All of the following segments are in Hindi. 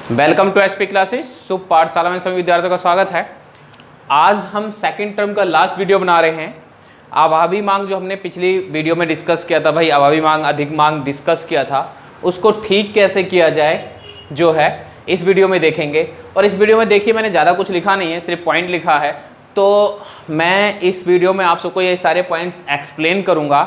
Welcome to SP classes. शुभ पाठशाला में सभी विद्यार्थियों का स्वागत है। आज हम सेकंड टर्म का लास्ट वीडियो बना रहे हैं। अभावी मांग जो हमने पिछली वीडियो में डिस्कस किया था, भाई अभावी मांग अधिक मांग डिस्कस किया था, उसको ठीक कैसे किया जाए जो है इस वीडियो में देखेंगे। और इस वीडियो में देखिए, मैंने ज़्यादा कुछ लिखा नहीं है, सिर्फ पॉइंट लिखा है। तो मैं इस वीडियो में आप सबको ये सारे पॉइंट्स एक्सप्लेन करूँगा,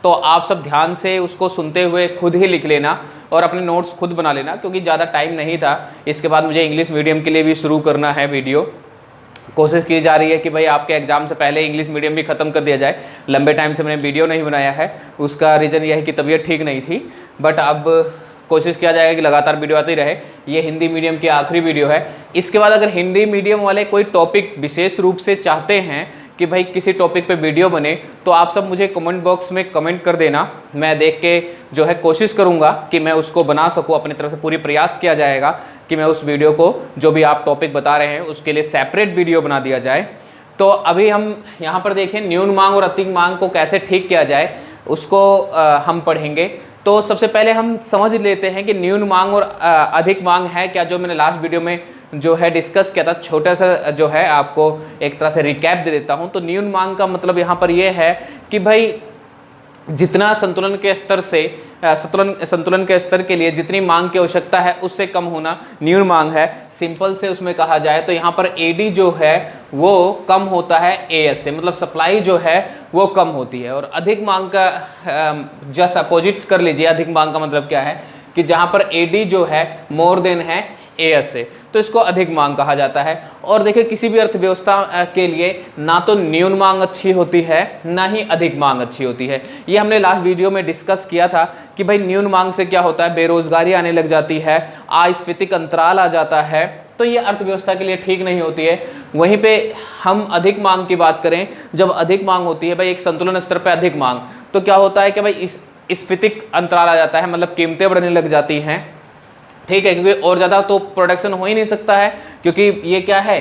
तो आप सब ध्यान से उसको सुनते हुए खुद ही लिख लेना और अपने नोट्स खुद बना लेना, क्योंकि ज़्यादा टाइम नहीं था। इसके बाद मुझे इंग्लिश मीडियम के लिए भी शुरू करना है वीडियो। कोशिश की जा रही है कि भाई आपके एग्ज़ाम से पहले इंग्लिश मीडियम भी ख़त्म कर दिया जाए। लंबे टाइम से मैंने वीडियो नहीं बनाया है, उसका रीज़न यह है कि तबीयत ठीक नहीं थी, बट अब कोशिश किया जाएगा कि लगातार वीडियो आती रहे। ये हिंदी मीडियम की आखिरी वीडियो है। इसके बाद अगर हिंदी मीडियम वाले कोई टॉपिक विशेष रूप से चाहते हैं कि भाई किसी टॉपिक पे वीडियो बने, तो आप सब मुझे कमेंट बॉक्स में कमेंट कर देना। मैं देख के जो है कोशिश करूँगा कि मैं उसको बना सकूँ। अपनी तरफ से पूरी प्रयास किया जाएगा कि मैं उस वीडियो को, जो भी आप टॉपिक बता रहे हैं, उसके लिए सेपरेट वीडियो बना दिया जाए। तो अभी हम यहाँ पर देखें, न्यून मांग और अतिक मांग को कैसे ठीक किया जाए उसको हम पढ़ेंगे। तो सबसे पहले हम समझ लेते हैं कि न्यून मांग और अधिक मांग है क्या, जो मैंने लास्ट वीडियो में जो है डिस्कस किया था। छोटा सा जो है आपको एक तरह से रिकैप दे देता हूं। तो न्यून मांग का मतलब यहाँ पर यह है कि भाई जितना संतुलन के स्तर से संतुलन के स्तर के लिए जितनी मांग की आवश्यकता है उससे कम होना न्यून मांग है। सिंपल से उसमें कहा जाए तो यहाँ पर एडी जो है वो कम होता है एएस से, मतलब सप्लाई जो है वो कम होती है। और अधिक मांग का जस्ट अपोजिट कर लीजिए। अधिक मांग का मतलब क्या है कि जहाँ पर एडी जो है मोर देन है एएस से, तो इसको अधिक मांग कहा जाता है। और देखिए, किसी भी अर्थव्यवस्था के लिए ना तो न्यून मांग अच्छी होती है ना ही अधिक मांग अच्छी होती है। ये हमने लास्ट वीडियो में डिस्कस किया था कि भाई न्यून मांग से क्या होता है, बेरोजगारी आने लग जाती है, अस्फीतिक अंतराल आ जाता है, तो ये अर्थव्यवस्था के लिए ठीक नहीं होती है। वहीं पे हम अधिक मांग की बात करें, जब अधिक मांग होती है भाई एक संतुलन स्तर पर अधिक मांग, तो क्या होता है कि भाई स्फीतिक अंतराल आ जाता है, मतलब कीमतें बढ़ने लग जाती हैं। ठीक है, क्योंकि और ज़्यादा तो प्रोडक्शन हो ही नहीं सकता है, क्योंकि ये क्या है,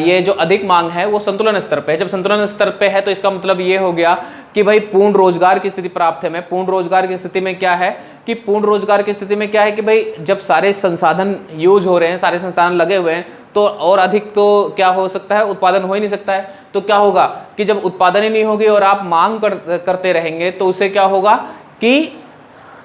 ये जो अधिक मांग है वो संतुलन स्तर पे है। जब संतुलन स्तर पे है तो इसका मतलब ये हो गया कि भाई पूर्ण रोजगार की स्थिति प्राप्त है। मैं पूर्ण रोजगार की स्थिति में क्या है कि पूर्ण रोजगार की स्थिति में क्या है कि भाई जब सारे संसाधन यूज हो रहे हैं, सारे संसाधन लगे हुए हैं, तो और अधिक तो क्या हो सकता है, उत्पादन हो ही नहीं सकता है। तो क्या होगा कि जब उत्पादन ही नहीं होगी और आप मांग करते रहेंगे, तो उससे क्या होगा कि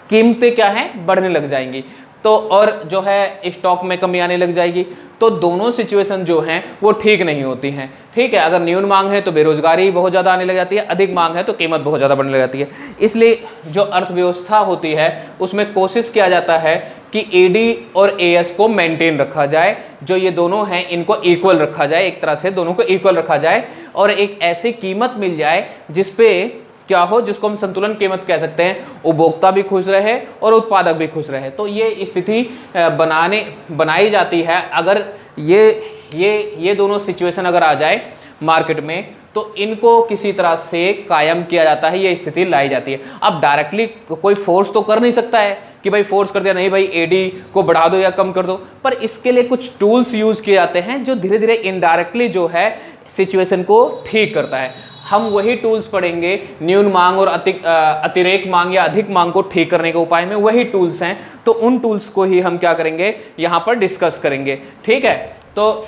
कीमतें क्या है, बढ़ने लग जाएंगी। तो और जो है स्टॉक में कमी आने लग जाएगी। तो दोनों सिचुएशन जो हैं वो ठीक नहीं होती हैं। ठीक है, अगर न्यून मांग है तो बेरोजगारी बहुत ज़्यादा आने लग जाती है, अधिक मांग है तो कीमत बहुत ज़्यादा बढ़ने लग जाती है। इसलिए जो अर्थव्यवस्था होती है उसमें कोशिश किया जाता है कि एडी और एएस को मेंटेन रखा जाए, जो ये दोनों हैं इनको इक्वल रखा जाए, एक तरह से दोनों को इक्वल रखा जाए, और एक ऐसी कीमत मिल जाए जिसपे क्या हो, जिसको हम संतुलन कीमत कह सकते हैं। उपभोक्ता भी खुश रहे और उत्पादक भी खुश रहे। तो ये स्थिति बनाई जाती है। अगर ये दोनों सिचुएशन अगर आ जाए मार्केट में, तो इनको किसी तरह से कायम किया जाता है, ये स्थिति लाई जाती है। अब डायरेक्टली कोई फोर्स तो कर नहीं सकता है कि भाई फोर्स कर दिया, नहीं भाई एडी को बढ़ा दो या कम कर दो, पर इसके लिए कुछ टूल्स यूज किए जाते हैं जो धीरे धीरे इनडायरेक्टली जो है सिचुएशन को ठीक करता है। हम वही टूल्स पढ़ेंगे, न्यून मांग और अतिरेक मांग या अधिक मांग को ठीक करने के उपाय में वही टूल्स हैं। तो उन टूल्स को ही हम क्या करेंगे, यहाँ पर डिस्कस करेंगे। ठीक है, तो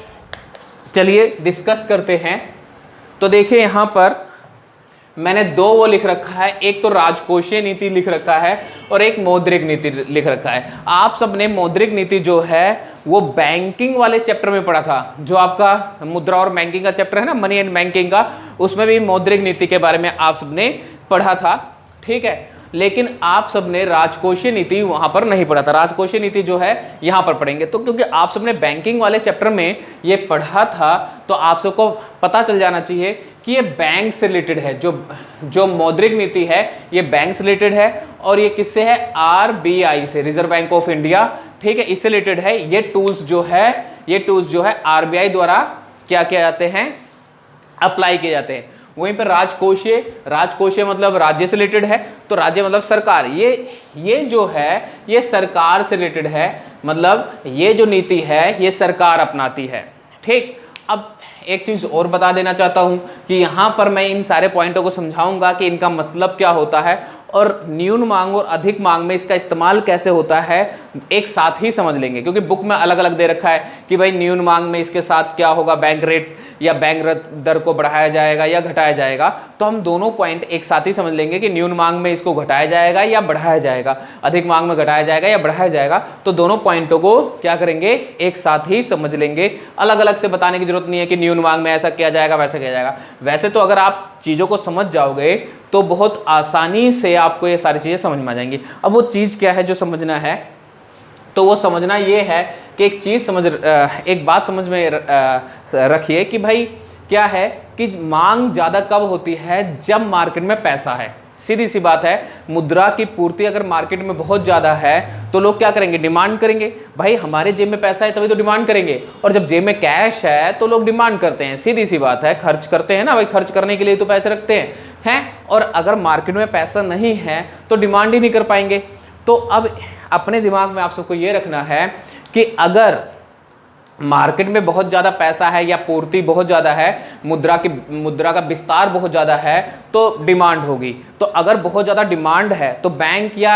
चलिए डिस्कस करते हैं। तो देखिए, यहाँ पर मैंने दो वो लिख रखा है, एक तो राजकोषीय नीति लिख रखा है और एक मौद्रिक नीति लिख रखा है। आप सबने मौद्रिक नीति जो है वो बैंकिंग वाले चैप्टर में पढ़ा था, जो आपका मुद्रा और बैंकिंग का चैप्टर है ना, मनी एंड बैंकिंग का, उसमें भी मौद्रिक नीति के बारे में आप सबने पढ़ा था। ठीक है, लेकिन आप सबने राजकोषीय नीति वहां पर नहीं पढ़ा था। राजकोषीय नीति जो है यहाँ पर पढ़ेंगे। तो क्योंकि आप सबने बैंकिंग वाले चैप्टर में ये पढ़ा था, तो आप सबको पता चल जाना चाहिए कि ये बैंक से रिलेटेड है। जो मौद्रिक नीति है ये बैंक से रिलेटेड है, और ये किससे है, आरबीआई से, रिजर्व बैंक ऑफ इंडिया। ठीक है, इससे रिलेटेड है। ये टूल्स जो है आरबीआई द्वारा क्या किया जाते हैं, अप्लाई किए जाते हैं। वहीं पर राजकोषीय मतलब राज्य से रिलेटेड है, तो राज्य मतलब सरकार। ये जो है ये सरकार से रिलेटेड है, मतलब ये जो नीति है ये सरकार अपनाती है। ठीक, अब एक चीज़ और बता देना चाहता हूं कि यहाँ पर मैं इन सारे पॉइंटों को समझाऊंगा कि इनका मतलब क्या होता है, और न्यून मांग और अधिक मांग में इसका इस्तेमाल कैसे होता है एक साथ ही समझ लेंगे, क्योंकि बुक में अलग अलग दे रखा है कि भाई न्यून मांग में इसके साथ क्या होगा, बैंक रेट या बैंक दर को बढ़ाया जाएगा या घटाया जाएगा। तो हम दोनों पॉइंट एक साथ ही समझ लेंगे कि न्यून मांग में इसको घटाया जाएगा या बढ़ाया जाएगा, अधिक मांग में घटाया जाएगा या बढ़ाया जाएगा। तो दोनों पॉइंटों को क्या करेंगे, एक साथ ही समझ लेंगे। अलग अलग से बताने की जरूरत नहीं है कि न्यून मांग में ऐसा किया जाएगा वैसा किया जाएगा। वैसे तो अगर आप चीज़ों को समझ जाओगे तो बहुत आसानी से आपको ये सारी चीज़ें समझ में आ जाएंगी। अब वो चीज़ क्या है जो समझना है, तो वो समझना ये है कि एक बात समझ में रखिए कि भाई क्या है कि मांग ज़्यादा कब होती है, जब मार्केट में पैसा है। सीधी सी बात है, मुद्रा की पूर्ति अगर मार्केट में बहुत ज़्यादा है तो लोग क्या करेंगे, डिमांड करेंगे। भाई हमारे जेब में पैसा है तभी तो डिमांड करेंगे, और जब जेब में कैश है तो लोग डिमांड करते हैं। सीधी सी बात है, खर्च करते हैं ना भाई, खर्च करने के लिए तो पैसे रखते हैं। और अगर मार्केट में पैसा नहीं है तो डिमांड ही नहीं कर पाएंगे। तो अब अपने दिमाग में आप सबको ये रखना है कि अगर मार्केट में बहुत ज़्यादा पैसा है या पूर्ति बहुत ज़्यादा है, मुद्रा का विस्तार बहुत ज़्यादा है, तो डिमांड होगी। तो अगर बहुत ज़्यादा डिमांड है तो बैंक या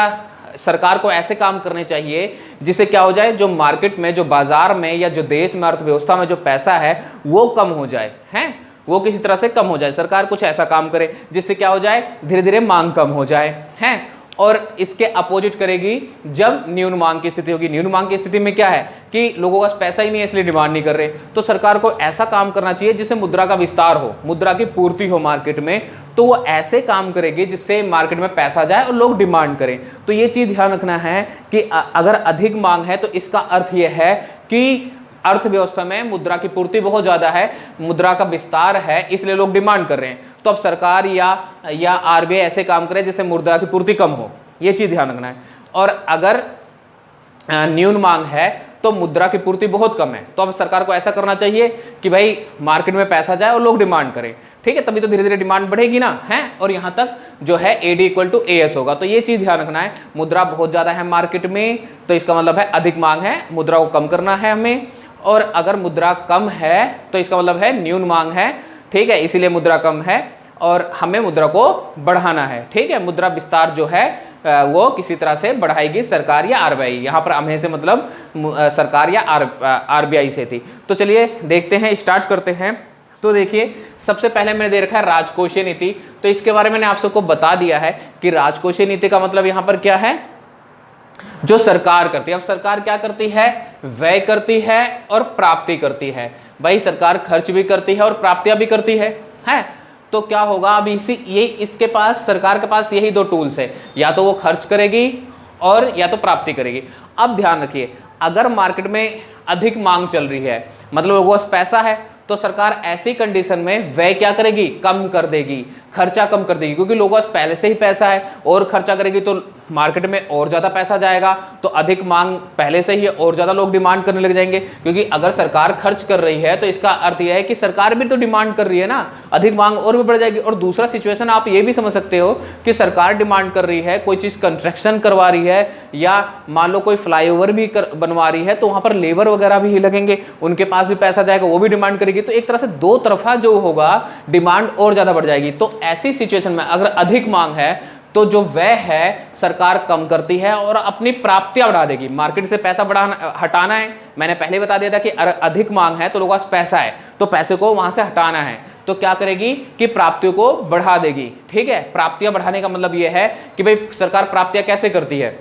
सरकार को ऐसे काम करने चाहिए जिससे क्या हो जाए, जो मार्केट में, जो बाजार में या जो देश में अर्थव्यवस्था में जो पैसा है वो कम हो जाए, हैं वो किसी तरह से कम हो जाए। सरकार कुछ ऐसा काम करे जिससे क्या हो जाए, धीरे धीरे मांग कम हो जाए, हैं। और इसके अपोजिट करेगी जब न्यून मांग की स्थिति होगी। न्यून मांग की स्थिति में क्या है कि लोगों का पैसा ही नहीं है इसलिए डिमांड नहीं कर रहे। तो सरकार को ऐसा काम करना चाहिए जिससे मुद्रा का विस्तार हो, मुद्रा की पूर्ति हो मार्केट में। तो वो ऐसे काम करेगी जिससे मार्केट में पैसा जाए और लोग डिमांड करें। तो ये चीज़ ध्यान रखना है कि अगर अधिक मांग है तो इसका अर्थ ये है कि अर्थव्यवस्था में मुद्रा की पूर्ति बहुत ज़्यादा है, मुद्रा का विस्तार है, इसलिए लोग डिमांड कर रहे हैं। तो अब सरकार या आरबीआई ऐसे काम करे जिससे मुद्रा की पूर्ति कम हो, ये चीज़ ध्यान रखना है। और अगर न्यून मांग है तो मुद्रा की पूर्ति बहुत कम है, तो अब सरकार को ऐसा करना चाहिए कि भाई मार्केट में पैसा जाए और लोग डिमांड करें, ठीक है, तभी तो धीरे धीरे डिमांड बढ़ेगी ना, है। और यहाँ तक जो है AD = AS होगा। तो ये चीज़ ध्यान रखना है, मुद्रा बहुत ज़्यादा है मार्केट में तो इसका मतलब है अधिक मांग है, मुद्रा को कम करना है हमें। और अगर मुद्रा कम है तो इसका मतलब है न्यून मांग है, ठीक है, इसीलिए मुद्रा कम है और हमें मुद्रा को बढ़ाना है, ठीक है। मुद्रा विस्तार जो है वो किसी तरह से बढ़ाएगी सरकार या आरबीआई। यहाँ पर हमें से मतलब सरकार या आरबीआई से थी। तो चलिए देखते हैं, स्टार्ट करते हैं। तो देखिए सबसे पहले मैंने दे रखा है राजकोषीय नीति। तो इसके बारे में मैंने आप सबको बता दिया है कि राजकोषीय नीति का मतलब यहाँ पर क्या है, जो सरकार करती है। अब सरकार क्या करती है, व्यय करती है और प्राप्ति करती है। भाई सरकार खर्च भी करती है और प्राप्तियां भी करती है। तो क्या होगा, अब इसके पास, सरकार के पास यही दो टूल्स है, या तो वो खर्च करेगी और या तो प्राप्ति करेगी। अब ध्यान रखिए, अगर मार्केट में अधिक मांग चल रही है, मतलब लोगों के पास पैसा है, तो सरकार ऐसी कंडीशन में व्यय क्या करेगी, कम कर देगी, खर्चा कम कर देगी, क्योंकि लोगों के पास पहले से ही पैसा है। और खर्चा करेगी तो मार्केट में और ज़्यादा पैसा जाएगा, तो अधिक मांग पहले से ही और ज़्यादा लोग डिमांड करने लग जाएंगे। क्योंकि अगर सरकार खर्च कर रही है तो इसका अर्थ यह है कि सरकार भी तो डिमांड कर रही है ना, अधिक मांग और भी बढ़ जाएगी। और दूसरा सिचुएशन आप ये भी समझ सकते हो कि सरकार डिमांड कर रही है, कोई चीज़ कंस्ट्रक्शन करवा रही है, या मान लो कोई फ्लाईओवर भी बनवा रही है, तो वहाँ पर लेबर वगैरह भी लगेंगे, उनके पास भी पैसा जाएगा, वो भी डिमांड करेगी। तो एक तरह से दो तरफा जो होगा, डिमांड और ज़्यादा बढ़ जाएगी। तो ऐसी सिचुएशन में अगर अधिक मांग है तो जो व्यय है सरकार कम करती है और अपनी प्राप्तियां बढ़ा देगी। मार्केट से पैसा हटाना है, मैंने पहले बता दिया था कि अधिक मांग है तो लोगों के पास पैसा है, तो पैसे को वहां से हटाना है, तो क्या करेगी कि प्राप्तियों को बढ़ा देगी, ठीक है। प्राप्तियां बढ़ाने का मतलब यह है कि भाई सरकार प्राप्तियां कैसे करती है,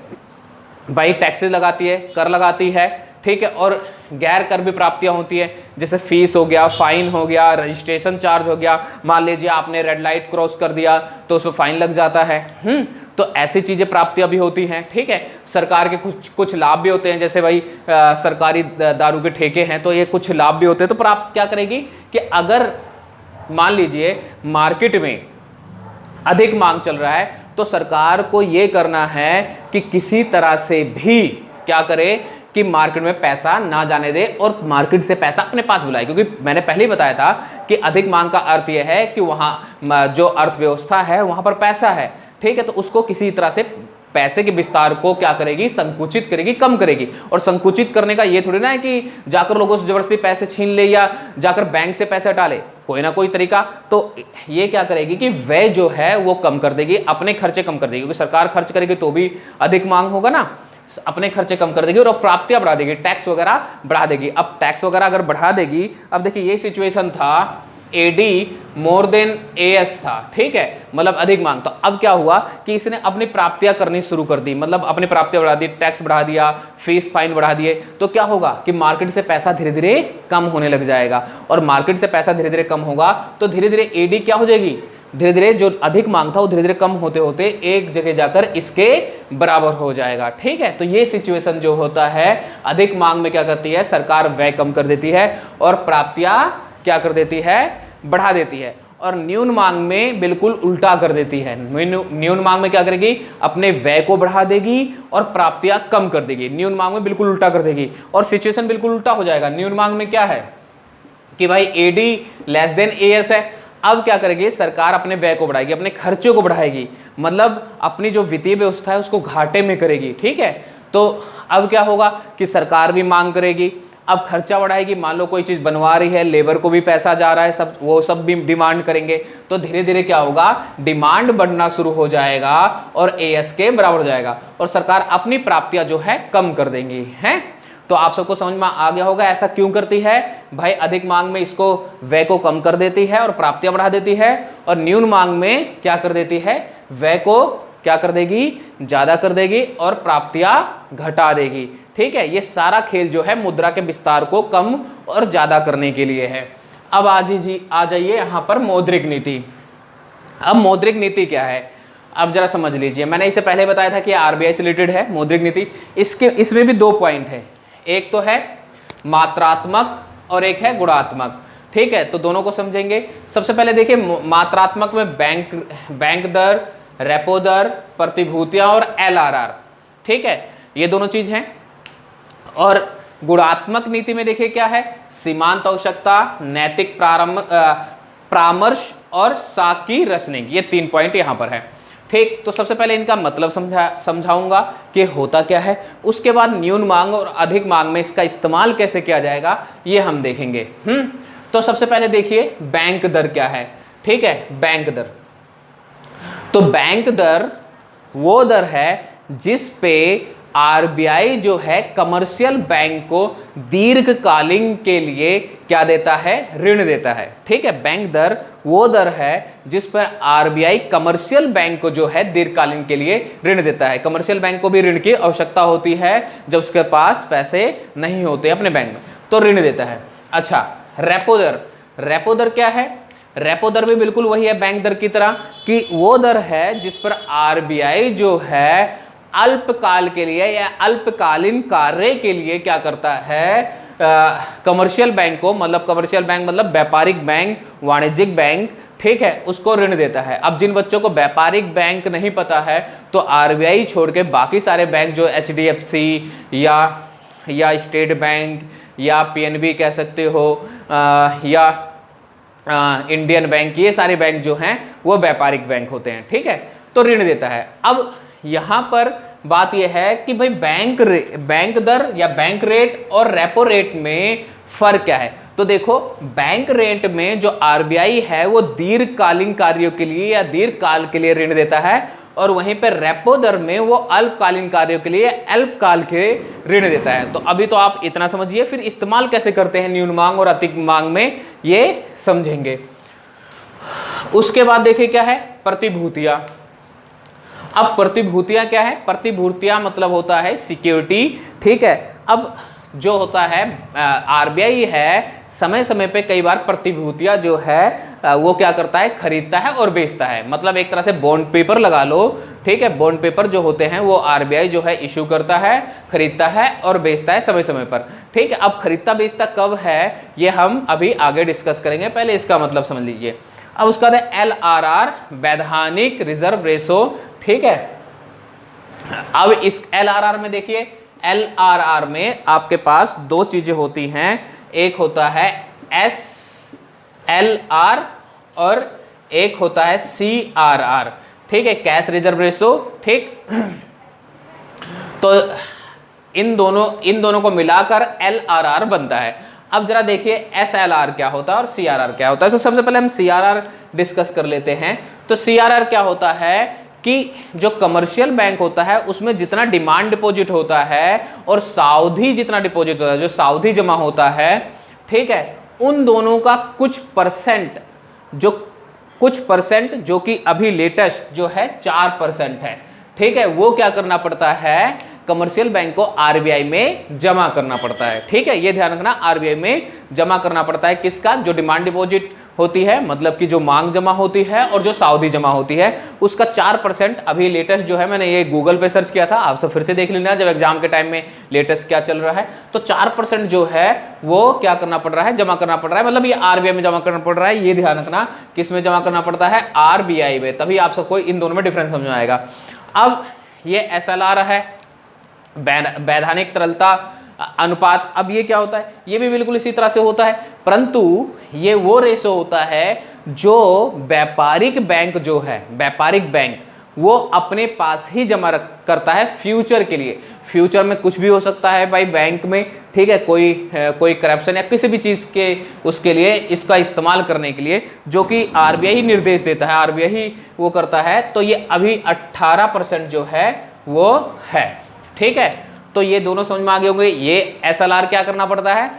भाई टैक्सेस लगाती है, कर लगाती है, ठीक है। और गैर कर भी प्राप्तियां होती है, जैसे फीस हो गया, फाइन हो गया, रजिस्ट्रेशन चार्ज हो गया। मान लीजिए आपने रेड लाइट क्रॉस कर दिया तो उस पर फाइन लग जाता है। तो ऐसी चीज़ें प्राप्तियां भी होती हैं, ठीक है। सरकार के कुछ लाभ भी होते हैं, जैसे भाई सरकारी दारू के ठेके हैं, तो ये कुछ लाभ भी होते हैं। तो प्राप्त क्या करेगी कि अगर मान लीजिए मार्केट में अधिक मांग चल रहा है तो सरकार को ये करना है कि किसी तरह से भी क्या करे कि मार्केट में पैसा ना जाने दे और मार्केट से पैसा अपने पास बुलाए। क्योंकि मैंने पहले ही बताया था कि अधिक मांग का अर्थ यह है कि वहाँ जो अर्थव्यवस्था है वहाँ पर पैसा है, ठीक है, तो उसको किसी तरह से पैसे के विस्तार को क्या करेगी, संकुचित करेगी, कम करेगी। और संकुचित करने का ये थोड़ी ना है कि जाकर लोगों से जबरदस्ती पैसे छीन ले या जाकर बैंक से पैसे हटा ले, कोई ना कोई तरीका। तो ये क्या करेगी कि व्यय जो है वो कम कर देगी, अपने खर्चे कम कर देगी, क्योंकि सरकार खर्च करेगी तो भी अधिक मांग होगा ना, अपने खर्चे कम कर देगी और प्राप्तियां बढ़ा देगी, टैक्स वगैरह बढ़ा देगी। अब टैक्स वगैरह अगर बढ़ा देगी, अब देखिए ये सिचुएशन था एडी मोर देन एएस था, ठीक है, मतलब अधिक मांग। तो अब क्या हुआ कि इसने अपनी प्राप्तियां करनी शुरू कर दी, मतलब अपनी प्राप्तियां बढ़ा दी, टैक्स बढ़ा दिया, फीस फाइन बढ़ा दिए। तो क्या होगा कि मार्केट से पैसा धीरे धीरे कम होने लग जाएगा, और मार्केट से पैसा धीरे धीरे कम होगा तो धीरे धीरे एडी क्या हो जाएगी, धीरे धीरे जो अधिक मांग था वो धीरे धीरे कम होते होते एक जगह जाकर इसके बराबर हो जाएगा, ठीक है। तो ये सिचुएशन जो होता है, अधिक मांग में क्या करती है सरकार, व्यय कम कर देती है और प्राप्तियां क्या कर देती है, बढ़ा देती है। और न्यून मांग में बिल्कुल उल्टा कर देती है। न्यून मांग में क्या करेगी, अपने व्यय को बढ़ा देगी और प्राप्तियां कम कर देगी। न्यून मांग में बिल्कुल उल्टा कर देगी और सिचुएशन बिल्कुल उल्टा हो जाएगा। न्यून मांग में क्या है कि भाई एडी लेस देन एएस है। अब क्या करेगी सरकार, अपने व्यय को बढ़ाएगी, अपने खर्चों को बढ़ाएगी, मतलब अपनी जो वित्तीय व्यवस्था है उसको घाटे में करेगी, ठीक है। तो अब क्या होगा कि सरकार भी मांग करेगी, अब खर्चा बढ़ाएगी, मान लो कोई चीज़ बनवा रही है, लेबर को भी पैसा जा रहा है, सब वो सब भी डिमांड करेंगे, तो धीरे धीरे क्या होगा, डिमांड बढ़ना शुरू हो जाएगा और एएस के बराबर हो जाएगा और सरकार अपनी प्राप्तियां जो है कम कर देंगी, हैं। तो आप सबको समझ में आ गया होगा ऐसा क्यों करती है भाई, अधिक मांग में इसको व्यय को कम कर देती है और प्राप्तियां बढ़ा देती है, और न्यून मांग में क्या कर देती है, व्यय को क्या कर देगी, ज्यादा कर देगी और प्राप्तियां घटा देगी, ठीक है। ये सारा खेल जो है मुद्रा के विस्तार को कम और ज्यादा करने के लिए है। अब आ जाइए यहाँ पर मौद्रिक नीति। अब मौद्रिक नीति क्या है, अब जरा समझ लीजिए। मैंने इससे पहले बताया था कि आरबीआई से रिलेटेड है मौद्रिक नीति। इसमें भी दो पॉइंट है, एक तो है मात्रात्मक और एक है गुणात्मक, ठीक है। तो दोनों को समझेंगे। सबसे पहले देखिए मात्रात्मक में बैंक दर, रेपो दर, प्रतिभूतियां और एलआरआर, ठीक है, ये दोनों चीज हैं। और गुणात्मक नीति में देखिए क्या है, सीमांत आवश्यकता, नैतिक परामर्श और साकी रेशनिंग, ये 3 पॉइंट यहां पर है, ठीक। तो सबसे पहले इनका मतलब समझाऊंगा कि होता क्या है, उसके बाद न्यून मांग और अधिक मांग में इसका इस्तेमाल कैसे किया जाएगा ये हम देखेंगे। तो सबसे पहले देखिए बैंक दर क्या है, ठीक है। बैंक दर, तो बैंक दर वो दर है जिस पे आरबीआई जो है कमर्शियल बैंक को दीर्घकालीन के लिए क्या देता है, ऋण देता है, ठीक है। बैंक दर वो दर है जिस पर आरबीआई कमर्शियल बैंक को जो है दीर्घकालीन के लिए ऋण देता है। कमर्शियल बैंक को भी ऋण की आवश्यकता होती है जब उसके पास पैसे नहीं होते अपने बैंक में, तो ऋण देता है। अच्छा, रेपो दर, रेपो दर क्या है, रेपो दर भी बिल्कुल वही है बैंक दर की तरह कि वो दर है जिस पर आरबीआई जो है अल्पकाल के लिए या अल्पकालीन कार्य के लिए क्या करता है, कमर्शियल बैंक को, मतलब कमर्शियल बैंक मतलब व्यापारिक बैंक, वाणिज्यिक बैंक, ठीक है, उसको ऋण देता है। अब जिन बच्चों को व्यापारिक बैंक नहीं पता है तो आरबीआई छोड़ के बाकी सारे बैंक जो एचडीएफसी या स्टेट बैंक या पीएनबी कह सकते हो, या इंडियन बैंक, ये सारे बैंक जो हैं वो व्यापारिक बैंक होते हैं, ठीक है। तो ऋण देता है। अब यहाँ पर बात यह है कि भाई बैंक दर या बैंक रेट और रेपो रेट में फर्क क्या है। तो देखो बैंक रेट में जो आरबीआई है वो दीर्घकालीन कार्यों के लिए या दीर्घकाल के लिए ऋण देता है, और वहीं पर रेपो दर में वो अल्पकालीन कार्यों के लिए अल्पकाल के ऋण देता है। तो अभी तो आप इतना समझिए, फिर इस्तेमाल कैसे करते हैं न्यून मांग और अधिक मांग में ये समझेंगे। उसके बाद देखिए क्या है, प्रतिभूतियां। अब प्रतिभूतियां क्या है, प्रतिभूतियां मतलब होता है सिक्योरिटी, ठीक है। अब जो होता है आरबीआई है समय समय पे कई बार प्रतिभूतियां जो है वो क्या करता है, खरीदता है और बेचता है, मतलब एक तरह से बॉन्ड पेपर लगा लो, ठीक है। बॉन्ड पेपर जो होते हैं वो आरबीआई जो है इशू करता है, खरीदता है और बेचता है समय समय पर, ठीक है। अब खरीदता बेचता कब है ये हम अभी आगे डिस्कस करेंगे, पहले इसका मतलब समझ लीजिए। अब उसका एलआरआर, वैधानिक रिजर्व रेशो, ठीक है। अब इस एलआरआर में देखिए, एलआरआर में आपके पास दो चीजें होती हैं, एक होता है एसएलआर और एक होता है सीआरआर, ठीक है, कैश रिजर्व रेशो, ठीक। तो इन दोनों को मिलाकर LRR बनता है। अब जरा देखिए SLR क्या होता है और CRR क्या होता है। तो सबसे पहले हम CRR डिस्कस कर लेते हैं। तो CRR क्या होता है कि जो कमर्शियल बैंक होता है उसमें जितना डिमांड डिपॉजिट होता है और सावधि जितना डिपॉजिट होता है, जो सावधि जमा होता है, ठीक है, उन दोनों का कुछ परसेंट जो कि अभी लेटेस्ट जो है 4% है, ठीक है, वो क्या करना पड़ता है, कमर्शियल बैंक को RBI में जमा करना पड़ता है। ठीक है, ये ध्यान रखना, RBI में जमा करना पड़ता है। किसका? जो डिमांड डिपॉजिट होती है, मतलब कि जो मांग जमा होती है और जो सावधि जमा होती है, उसका 4% अभी लेटेस्ट जो है, मैंने ये गूगल पे सर्च किया था, आप सब फिर से देख लेना जब एग्जाम के टाइम में लेटेस्ट क्या चल रहा है। तो 4% जो है वो क्या करना पड़ रहा है, जमा करना पड़ रहा है, मतलब ये RBI में जमा करना पड़ रहा है। ये ध्यान रखना, किस में जमा करना पड़ता है, RBI में। तभी आप सबको इन दोनों में डिफरेंस समझ में आएगा। अब ये SLR है, वैधानिक तरलता अनुपात। अब ये क्या होता है, ये भी बिल्कुल इसी तरह से होता है, परंतु ये वो रेशो होता है जो व्यापारिक बैंक जो है, व्यापारिक बैंक वो अपने पास ही जमा करता है फ्यूचर के लिए। फ्यूचर में कुछ भी हो सकता है भाई बैंक में, ठीक है, कोई करप्शन या किसी भी चीज़ के उसके लिए इसका इस्तेमाल करने के लिए, जो कि RBI ही निर्देश देता है, RBI ही वो करता है। तो ये अभी 18% जो है वो है। ठीक है, तो ये दोनों समझ में आ गए होंगे। ये SLR क्या करना पड़ता है,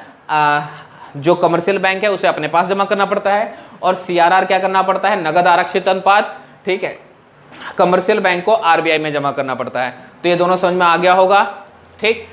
जो कमर्शियल बैंक है उसे अपने पास जमा करना पड़ता है, और CRR क्या करना पड़ता है, नगद आरक्षित अनुपात, ठीक है, कमर्शियल बैंक को RBI में जमा करना पड़ता है। तो ये दोनों समझ में आ गया होगा। ठीक,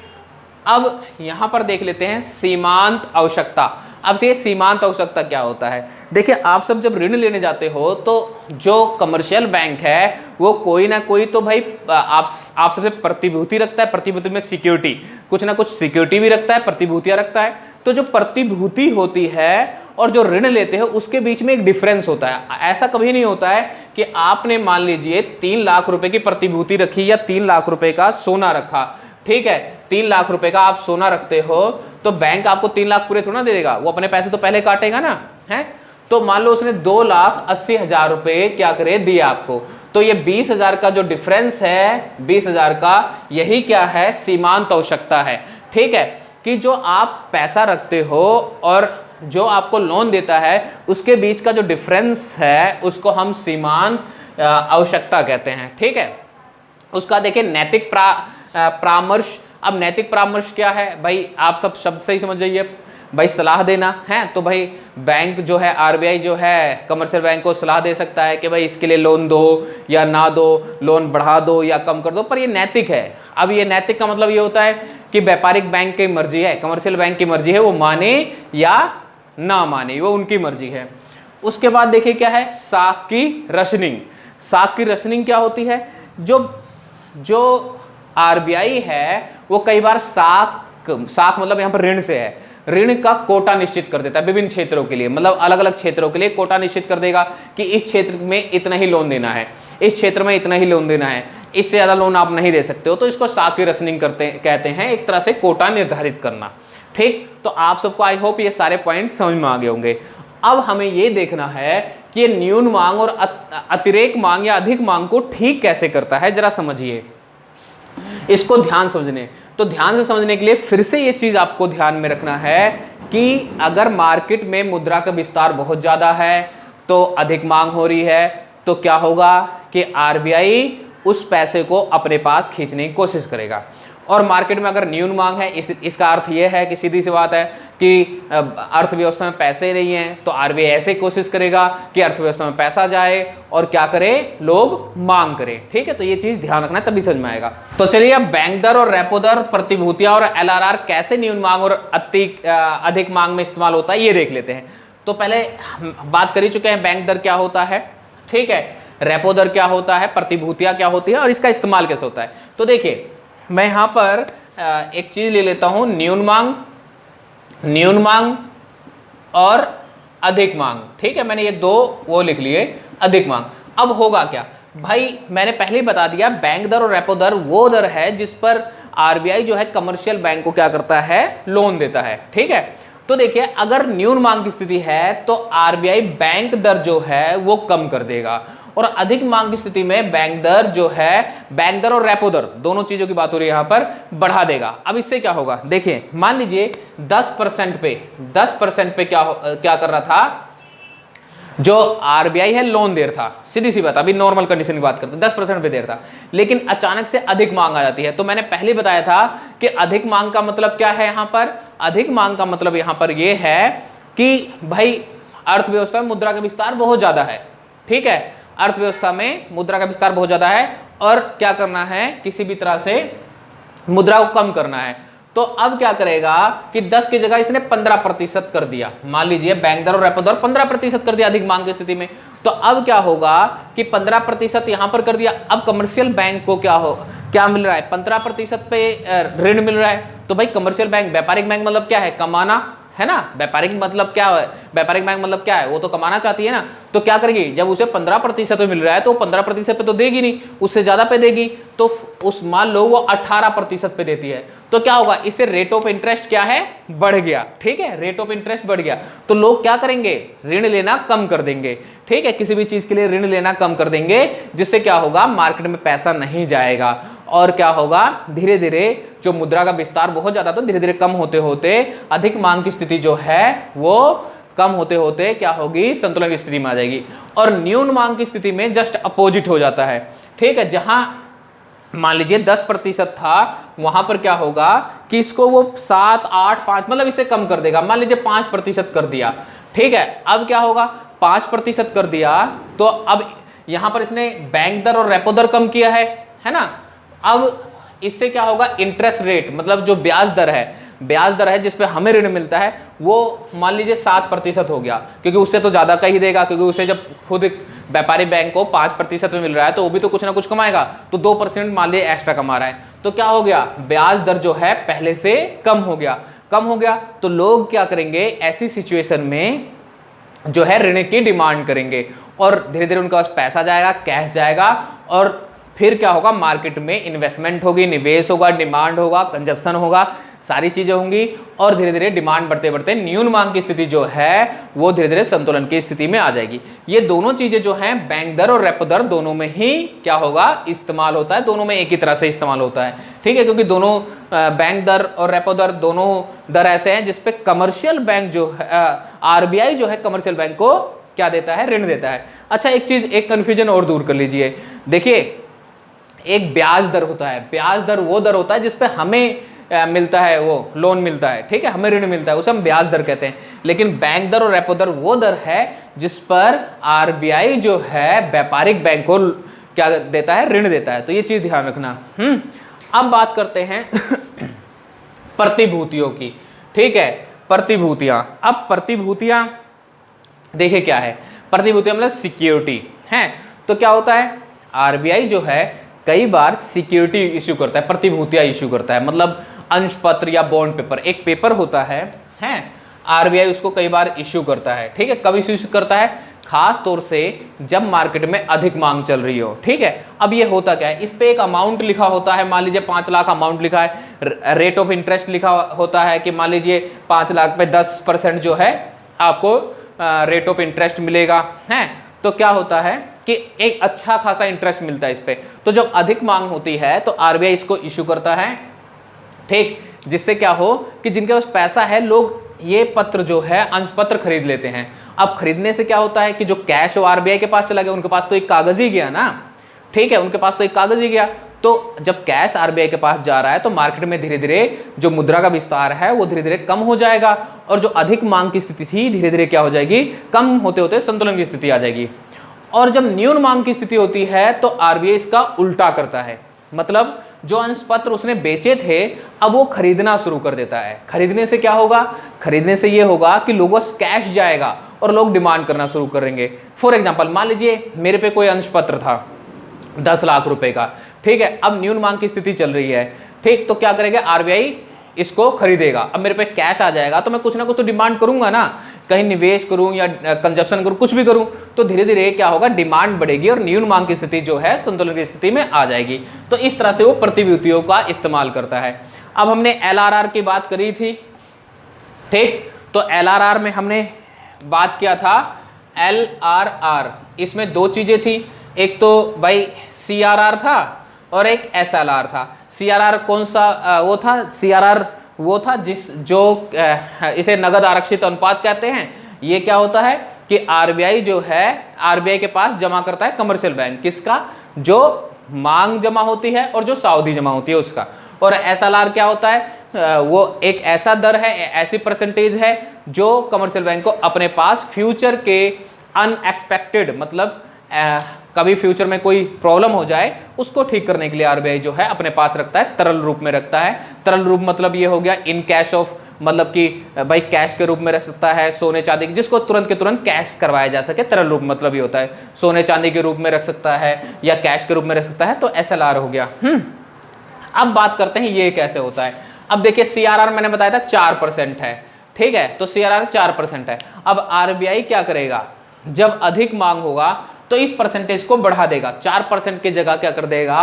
अब यहां पर देख लेते हैं सीमांत आवश्यकता। अब से सीमांत आवश्यकता क्या होता है, देखिए आप सब जब ऋण लेने जाते हो तो जो कमर्शियल बैंक है वो कोई ना कोई तो भाई आप सबसे प्रतिभूति रखता है, प्रतिभूति में सिक्योरिटी, कुछ ना कुछ सिक्योरिटी भी रखता है, प्रतिभूतियां रखता है। तो जो प्रतिभूति होती है और जो ऋण लेते हैं उसके बीच में एक डिफरेंस होता है। ऐसा कभी नहीं होता है कि आपने मान लीजिए 3 लाख रुपए की प्रतिभूति रखी या 3 लाख रुपए का सोना रखा, ठीक है, 3 लाख रुपए का आप सोना रखते हो तो बैंक आपको 3 लाख पूरे थोड़ा ना दे देगा, वो अपने पैसे तो पहले काटेगा ना, है। तो मान लो उसने 2,80,000 रुपए क्या करे दिए आपको, तो ये 20,000 का जो डिफरेंस है, 20,000 का, यही क्या है, सीमांत आवश्यकता है। ठीक है, कि जो आप पैसा रखते हो और जो आपको लोन देता है उसके बीच का जो डिफरेंस है उसको हम सीमांत आवश्यकता कहते हैं। ठीक है, उसका देखिए नैतिक परामर्श। अब नैतिक परामर्श क्या है भाई, आप सब शब्द से ही समझ जाइए भाई, सलाह देना है। तो भाई बैंक जो है, RBI जो है कमर्शियल बैंक को सलाह दे सकता है कि भाई इसके लिए लोन दो या ना दो, लोन बढ़ा दो या कम कर दो, पर ये नैतिक है। अब ये नैतिक का मतलब ये होता है कि व्यापारिक बैंक की मर्जी है, कमर्शियल बैंक की मर्जी है, वो माने या ना माने, वो उनकी मर्जी है। उसके बाद देखिए क्या है, साख की रशनिंग। साख की रशनिंग क्या होती है, जो RBI है वो कई बार साख मतलब यहाँ पर ऋण से है, ऋण का कोटा निश्चित कर देता है विभिन्न क्षेत्रों के लिए, मतलब अलग अलग क्षेत्रों के लिए कोटा निश्चित कर देगा कि इस क्षेत्र में इतना ही लोन देना है, इस क्षेत्र में इतना ही लोन देना है, इससे ज़्यादा लोन आप नहीं दे सकते हो। तो इसको साख की रशनिंग कहते हैं, एक तरह से कोटा निर्धारित करना। ठीक, तो आप सबको आई होप ये सारे पॉइंट समझ में आ गए होंगे। अब हमें ये देखना है कि ये न्यून मांग और अतिरेक मांग या अधिक मांग को ठीक कैसे करता है, जरा समझिए इसको ध्यान समझने। तो ध्यान से समझने के लिए फिर से ये चीज आपको ध्यान में रखना है कि अगर मार्केट में मुद्रा का विस्तार बहुत ज्यादा है तो अधिक मांग हो रही है, तो क्या होगा कि RBI उस पैसे को अपने पास खींचने की कोशिश करेगा। और मार्केट में अगर न्यून मांग है, इसका अर्थ ये है कि सीधी सी बात है कि अर्थव्यवस्था में पैसे नहीं हैं, तो RBI ऐसे कोशिश करेगा कि अर्थव्यवस्था में पैसा जाए और क्या करे, लोग मांग करें। ठीक है, तो ये चीज ध्यान रखना, तभी समझ में आएगा। तो चलिए अब बैंक दर और रेपो दर, प्रतिभूतियां और LRR कैसे न्यून मांग और अधिक मांग में इस्तेमाल होता है ये देख लेते हैं। तो पहले बात कर ही चुके हैं बैंक दर क्या होता है, ठीक है, रेपो दर क्या होता है, प्रतिभूतियां क्या होती है और इसका इस्तेमाल कैसे होता है। तो देखिए मैं यहाँ पर एक चीज ले लेता हूँ, न्यून मांग और अधिक मांग। ठीक है, मैंने ये दो वो लिख लिए, अधिक मांग। अब होगा क्या भाई, मैंने पहले ही बता दिया, बैंक दर और रेपो दर वो दर है जिस पर RBI जो है कमर्शियल बैंक को क्या करता है, लोन देता है। ठीक है, तो देखिए अगर न्यून मांग की स्थिति है तो RBI बैंक दर जो है वो कम कर देगा, और अधिक मांग की स्थिति में बैंक दर जो है, बैंक दर और रेपो दर दोनों चीजों की बात हो रही है यहां पर, बढ़ा देगा। अब इससे क्या होगा, देखिए मान लीजिए 10% पे क्या कर रहा था, जो आरबीआई है लोन दे रहा था, सीधी सी बात, अभी नॉर्मल कंडीशन की बात करते हैं, 10% पे दे रहा था, लेकिन अचानक से अधिक मांग आ जाती है। तो मैंने पहले बताया था कि अधिक मांग का मतलब क्या है, यहां पर अधिक मांग का मतलब यहां पर यह है कि भाई अर्थव्यवस्था में मुद्रा का विस्तार बहुत ज्यादा है, ठीक है, अर्थव्यवस्था में मुद्रा का विस्तार बहुत ज्यादा है और क्या करना है, किसी भी तरह से मुद्रा को कम करना है। तो अब क्या करेगा कि 10 की जगह इसने 15% कर दिया, मान लीजिए बैंक दर और रेपो दर 15% कर दिया अधिक मांग की स्थिति में। तो अब क्या होगा कि 15% यहां पर कर दिया, अब कमर्शियल बैंक को क्या मिल रहा है, 15% पे ऋण मिल रहा है। तो भाई कमर्शियल बैंक, व्यापारिक बैंक मतलब क्या है, कमाना है ना, व्यापारिक मतलब क्या है, व्यापारिक बैंक मतलब क्या है, वो तो कमाना चाहती है ना। तो क्या करेगी, जब उसे 15% पे मिल रहा है तो 15% पे तो देगी नहीं, उससे ज्यादा पे देगी, तो उस मान लो वो 18% पे देती है। तो क्या होगा, इससे रेट ऑफ इंटरेस्ट क्या है, बढ़ गया, ठीक है, रेट ऑफ इंटरेस्ट बढ़ गया। तो लोग क्या करेंगे, ऋण लेना कम कर देंगे, ठीक है, किसी भी चीज के लिए ऋण लेना कम कर देंगे, जिससे क्या होगा, मार्केट में पैसा नहीं जाएगा और क्या होगा, धीरे धीरे जो मुद्रा का विस्तार बहुत ज्यादा तो धीरे धीरे कम होते होते अधिक मांग की स्थिति जो है वो कम होते होते क्या होगी, संतुलन की स्थिति में आ जाएगी। और न्यून मांग की स्थिति में जस्ट अपोजिट हो जाता है, ठीक है, जहां मान लीजिए 10% था, वहां पर क्या होगा कि इसको वो 7, 8, 5 मतलब इसे कम कर देगा, मान लीजिए 5% कर दिया, ठीक है। अब क्या होगा, 5% कर दिया तो अब यहां पर इसने बैंक दर और रेपो दर कम किया है ना। अब इससे क्या होगा, इंटरेस्ट रेट मतलब जो ब्याज दर है जिस पे हमें ऋण मिलता है वो मान लीजिए 7% हो गया, क्योंकि उससे तो ज्यादा का ही देगा, क्योंकि उसे जब खुद व्यापारी बैंक को 5% में मिल रहा है तो वो भी तो कुछ ना कुछ कमाएगा, तो 2% मान लीजिए एक्स्ट्रा कमा रहा है। तो क्या हो गया, ब्याज दर जो है पहले से कम हो गया। तो लोग क्या करेंगे, ऐसी सिचुएशन में जो है ऋण की डिमांड करेंगे और धीरे धीरे उनके पास पैसा जाएगा, कैश जाएगा और फिर क्या होगा, मार्केट में इन्वेस्टमेंट होगी, निवेश होगा, डिमांड होगा, कंजप्शन होगा, सारी चीजें होंगी और धीरे धीरे डिमांड बढ़ते बढ़ते न्यून मांग की स्थिति जो है वो धीरे धीरे संतुलन की स्थिति में आ जाएगी। ये दोनों चीजें जो हैं, बैंक दर और रेपो दर दोनों में ही क्या होगा, इस्तेमाल होता है, दोनों में एक ही तरह से इस्तेमाल होता है, ठीक है, क्योंकि दोनों बैंक दर और रेपो दर दोनों दर ऐसे हैं जिसपे कमर्शियल बैंक जो है, आरबीआई जो है कमर्शियल बैंक को क्या देता है, ऋण देता है। अच्छा एक चीज, एक कंफ्यूजन और दूर कर लीजिए, देखिए एक ब्याज दर होता है, ब्याज दर वो दर होता है जिसपे हमें मिलता है, वो लोन मिलता है, ठीक है, हमें ऋण मिलता है, उसे हम ब्याज दर कहते हैं। लेकिन बैंक दर और रेपो दर वो दर है जिस पर आरबीआई जो है व्यापारिक बैंक को क्या देता है, ऋण देता है। तो ये चीज ध्यान रखना। अब बात करते हैं प्रतिभूतियों की, ठीक है, प्रतिभूतियां। अब प्रतिभूतियां देखिए क्या है, प्रतिभूतियां मतलब सिक्योरिटी है। तो क्या होता है, आरबीआई जो है कई बार सिक्योरिटी इश्यू करता है, प्रतिभूतियां इश्यू करता है, मतलब अंश पत्र या बॉन्ड पेपर, एक पेपर होता है आरबीआई उसको कई बार इश्यू करता है, ठीक है। कब इश्यू करता है, खास तौर से जब मार्केट में अधिक मांग चल रही हो, ठीक है। अब ये होता क्या है, इस पे एक अमाउंट लिखा होता है, मान लीजिए 5 लाख अमाउंट लिखा है, रेट ऑफ इंटरेस्ट लिखा होता है कि मान लीजिए 5 लाख पे 10% जो है आपको रेट ऑफ इंटरेस्ट मिलेगा, है। तो क्या होता है कि एक अच्छा खासा इंटरेस्ट मिलता है इस पे। तो जब अधिक मांग होती है तो आरबीआई इसको इश्यू करता है, ठीक, जिससे क्या हो कि जिनके पास पैसा है लोग ये पत्र जो है अंश पत्र खरीद लेते हैं। अब खरीदने से क्या होता है कि जो कैश वो आरबीआई के पास चला गया, उनके पास तो एक कागज ही गया ना, ठीक है, उनके पास तो एक कागज ही गया। तो जब कैश आरबीआई के पास जा रहा है तो मार्केट में धीरे धीरे जो मुद्रा का विस्तार है वो धीरे धीरे कम हो जाएगा और जो अधिक मांग की स्थिति थी धीरे धीरे क्या हो जाएगी, कम होते होते संतुलन की स्थिति आ जाएगी। और जब न्यून मांग की स्थिति होती है तो आरबीआई इसका उल्टा करता है, मतलब जो अंश पत्र उसने बेचे थे अब वो खरीदना शुरू कर देता है। खरीदने से क्या होगा, खरीदने से ये होगा कि लोगों को कैश जाएगा और लोग डिमांड करना शुरू करेंगे। फॉर एग्जांपल मान लीजिए मेरे पे कोई अंश पत्र था 10 लाख रुपए का, ठीक है, अब न्यून मांग की स्थिति चल रही है, ठीक, तो क्या करेगा आरबीआई इसको खरीदेगा। अब मेरे पे कैश आ जाएगा तो मैं कुछ ना कुछ तो डिमांड करूंगा ना, कहीं निवेश करूं या कंजप्शन करूं, कुछ भी करूं, तो धीरे धीरे क्या होगा, डिमांड बढ़ेगी और न्यून मांग की स्थिति जो है संतुलन की स्थिति में आ जाएगी। तो इस तरह से वो प्रतिभूतियों का इस्तेमाल करता है। अब हमने एलआरआर की बात करी थी, ठीक, तो एलआरआर में हमने बात किया था एलआरआर, इसमें 2 चीजें थी, एक तो भाई CRR था और एक SLR था। CRR कौन सा वो था, CRR वो था इसे नगद आरक्षित अनुपात कहते हैं। ये क्या होता है कि RBI जो है, RBI के पास जमा करता है कमर्शियल बैंक, किसका, जो मांग जमा होती है और जो सावधि जमा होती है उसका। और SLR क्या होता है, वो एक ऐसा दर है, ऐसी परसेंटेज है जो कमर्शियल बैंक को अपने पास फ्यूचर के अनएक्सपेक्टेड, मतलब कभी फ्यूचर में कोई प्रॉब्लम हो जाए उसको ठीक करने के लिए RBI जो है अपने पास रखता है, तरल रूप में रखता है। तरल रूप मतलब ये हो गया इन कैश ऑफ, मतलब कि भाई कैश के रूप में रख सकता है, सोने चांदी, जिसको तुरंत के तुरंत कैश करवाया जा सके, तरल रूप मतलब ये होता है। सोने चांदी के रूप में रख सकता है या कैश के रूप में रख सकता है, तो SLR हो गया। अब बात करते हैं ये कैसे होता है। अब देखिए CRR मैंने बताया था 4% है, ठीक है, तो CRR 4% है। अब RBI क्या करेगा, जब अधिक मांग होगा तो इस परसेंटेज को बढ़ा देगा, 4% की जगह क्या कर देगा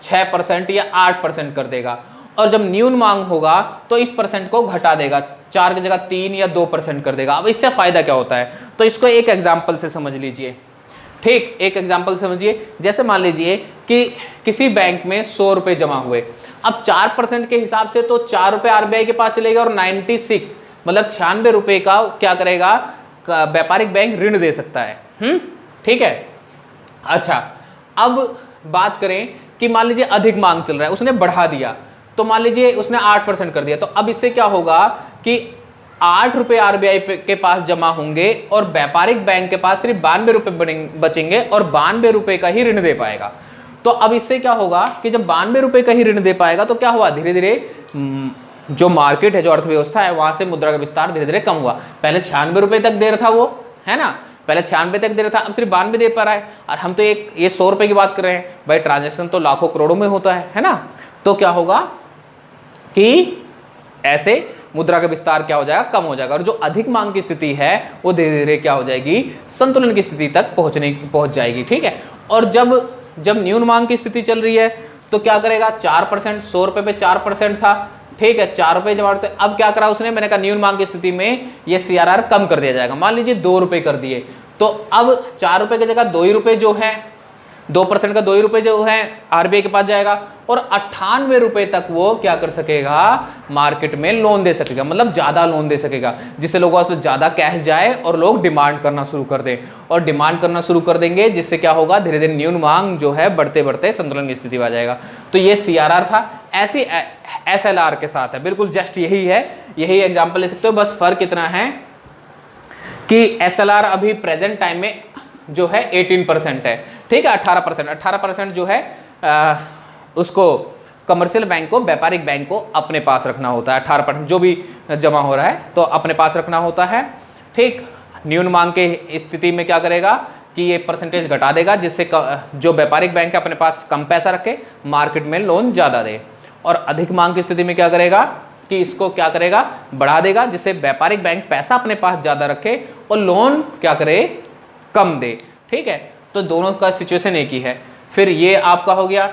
6% या 8% कर देगा। और जब न्यून मांग होगा तो इस परसेंट को घटा देगा, 4 की जगह 3 या 2% कर देगा। अब इससे फायदा क्या होता है, तो इसको एक एग्जाम्पल से समझ लीजिए, ठीक, एक एग्जाम्पल समझिए। जैसे मान लीजिए कि किसी बैंक में 100 रुपये जमा हुए। अब 4% के हिसाब से तो 4 रुपये RBI के पास चलेगा और 96 मतलब 96 रुपये का क्या करेगा, व्यापारिक बैंक ऋण दे सकता है। ठीक है। अच्छा, अब बात करें कि मान लीजिए अधिक मांग चल रहा है, उसने बढ़ा दिया, तो मान लीजिए उसने 8% कर दिया, तो अब इससे क्या होगा कि 8 रुपये RBI के पास जमा होंगे और व्यापारिक बैंक के पास सिर्फ 92 रुपये बचेंगे और 92 रुपये का ही ऋण दे पाएगा। तो अब इससे क्या होगा कि जब 92 रुपये का ही ऋण दे पाएगा तो क्या हुआ, धीरे धीरे जो मार्केट है, जो अर्थव्यवस्था है, वहां से मुद्रा का विस्तार धीरे धीरे कम हुआ। पहले 96 रुपये तक दे रहा था वो, है ना, पहले 96 तक दे रहा था, अब सिर्फ 92 दे पा रहा है। और हम तो ये 100 रुपये की बात कर रहे हैं भाई, ट्रांजेक्शन तो लाखों करोड़ों में होता है ना। तो क्या होगा कि ऐसे मुद्रा का विस्तार क्या हो जाएगा, कम हो जाएगा, और जो अधिक मांग की स्थिति है वो धीरे धीरे क्या हो जाएगी, संतुलन की स्थिति तक पहुंच जाएगी। ठीक है। और जब न्यून मांग की स्थिति चल रही है तो क्या करेगा, 4%, 100 रुपये पे 4% था, ठीक है, 4 रुपये जमा होते, अब क्या करा उसने, मैंने कहा न्यून मांग की स्थिति में ये CRR कम कर दिया जाएगा। मान लीजिए 2 रुपये कर दिए, तो अब 4 रुपये की जगह 2 ही रुपये जो है, 2% का 2 ही रुपये जो है RBI के पास जाएगा, और 98 रुपये तक वो क्या कर सकेगा, मार्केट में लोन दे सकेगा, मतलब ज़्यादा लोन दे सकेगा, जिससे लोगों के पास ज़्यादा कैश जाए और लोग डिमांड करना शुरू कर दें, और डिमांड करना शुरू कर देंगे, जिससे क्या होगा, धीरे धीरे न्यून मांग जो है बढ़ते बढ़ते संतुलन की स्थिति में आ जाएगा। तो ये CRR था, ऐसी SLR के साथ है, बिल्कुल जस्ट यही है, यही एग्जाम्पल ले सकते हो। बस फर्क इतना है कि SLR अभी प्रेजेंट टाइम में जो है 18% है, ठीक है, 18% जो है उसको कमर्शियल बैंक को, व्यापारिक बैंक को अपने पास रखना होता है। 18% जो भी जमा हो रहा है तो अपने पास रखना होता है। ठीक, न्यून मांग के स्थिति में क्या करेगा कि ये परसेंटेज घटा देगा, जिससे जो व्यापारिक बैंक है अपने पास कम पैसा रखे, मार्केट में लोन ज़्यादा दे। और अधिक मांग की स्थिति में क्या करेगा कि इसको क्या करेगा, बढ़ा देगा, जिससे व्यापारिक बैंक पैसा अपने पास ज़्यादा रखे और लोन क्या करे, कम दे। ठीक है, तो दोनों का सिचुएशन एक ही है। फिर ये आपका हो गया।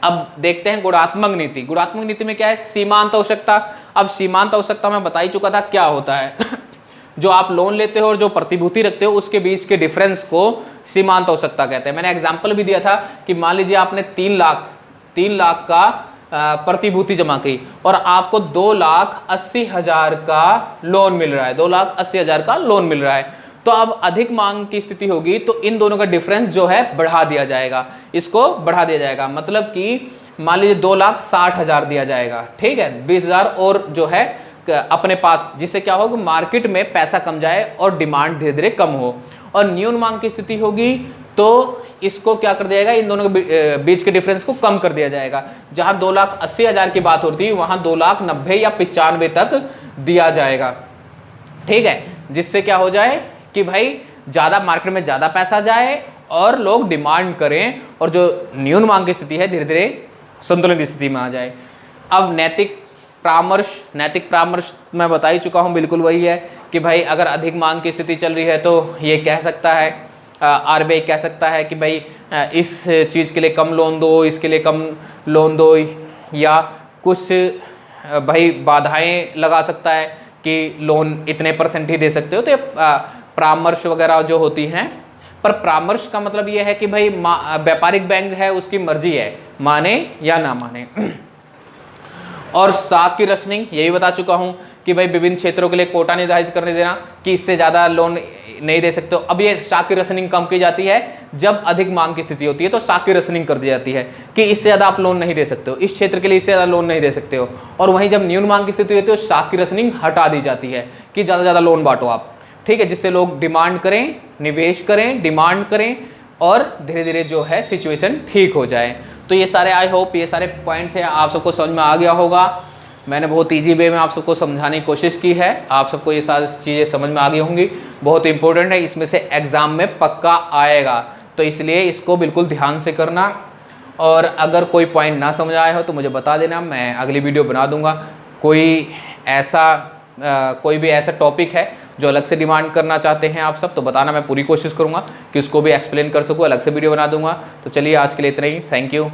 अब देखते हैं गुणात्मक नीति। गुणात्मक नीति में क्या है, सीमांत आवश्यकता। अब सीमांत आवश्यकता मैं बता ही चुका था क्या होता है जो आप लोन लेते हो और जो प्रतिभूति रखते हो उसके बीच के डिफरेंस को सीमांत आवश्यकता कहते हैं। मैंने एग्जाम्पल भी दिया था कि मान लीजिए आपने 3 लाख का प्रतिभूति जमा की और आपको 2,80,000 का लोन मिल रहा है, 2,80,000 का लोन मिल रहा है। तो अब अधिक मांग की स्थिति होगी तो इन दोनों का डिफरेंस जो है बढ़ा दिया जाएगा, इसको बढ़ा दिया जाएगा, मतलब कि मान लीजिए 2,60,000 दिया जाएगा, ठीक है, 20,000 और जो है अपने पास, जिससे क्या होगा, मार्केट में पैसा कम जाए और डिमांड धीरे धीरे कम हो। और न्यून मांग की स्थिति होगी तो इसको क्या कर दिया जाएगा, इन दोनों के बीच के डिफरेंस को कम कर दिया जाएगा। जहां 2,80,000 की बात होती है वहां 2,90,000 या 95 तक दिया जाएगा। ठीक है, जिससे क्या हो जाए कि भाई ज़्यादा मार्केट में ज़्यादा पैसा जाए और लोग डिमांड करें और जो न्यून मांग की स्थिति है धीरे धीरे संतुलन की स्थिति में आ जाए। अब नैतिक परामर्श मैं बता ही चुका हूँ, बिल्कुल वही है कि भाई अगर अधिक मांग की स्थिति चल रही है तो ये कह सकता है, RBI कह सकता है कि भाई इस चीज़ के लिए कम लोन दो, इसके लिए कम लोन दो, या कुछ भाई बाधाएं लगा सकता है कि लोन इतने % ही दे सकते हो। तो परामर्श वगैरह जो होती हैं, पर परामर्श का मतलब ये है कि भाई व्यापारिक बैंक है, उसकी मर्जी है माने या ना माने। और साख की रसनिंग यही बता चुका हूं कि भाई विभिन्न क्षेत्रों के लिए कोटा निर्धारित करने देना कि इससे ज़्यादा लोन नहीं दे सकते हो। अब ये साख की रसनिंग कम की जाती है जब अधिक मांग की स्थिति होती है, तो साख की रसनिंग कर दी जाती है कि इससे ज़्यादा आप लोन नहीं दे सकते हो, इस क्षेत्र के लिए इससे ज़्यादा लोन नहीं दे सकते हो। और वहीं जब न्यून मांग की स्थिति होती है तो साख की रसनिंग हटा दी जाती है कि ज़्यादा ज़्यादा लोन बांटो आप, ठीक है, जिससे लोग डिमांड करें, निवेश करें, डिमांड करें और धीरे धीरे जो है सिचुएशन ठीक हो जाए। तो ये सारे आई होप ये सारे पॉइंट थे आप सबको समझ में आ गया होगा। मैंने बहुत ईजी वे में आप सबको समझाने की कोशिश की है, आप सबको ये सारी चीज़ें समझ में आ गई होंगी। बहुत इंपॉर्टेंट है, इसमें से एग्ज़ाम में पक्का आएगा, तो इसलिए इसको बिल्कुल ध्यान से करना। और अगर कोई पॉइंट ना समझ आया हो तो मुझे बता देना, मैं अगली वीडियो बना दूंगा। कोई भी ऐसा टॉपिक है जो अलग से डिमांड करना चाहते हैं आप सब, तो बताना, मैं पूरी कोशिश करूँगा कि उसको भी एक्सप्लेन कर सकूँ, अलग से वीडियो बना दूंगा। तो चलिए आज के लिए इतना ही, थैंक यू।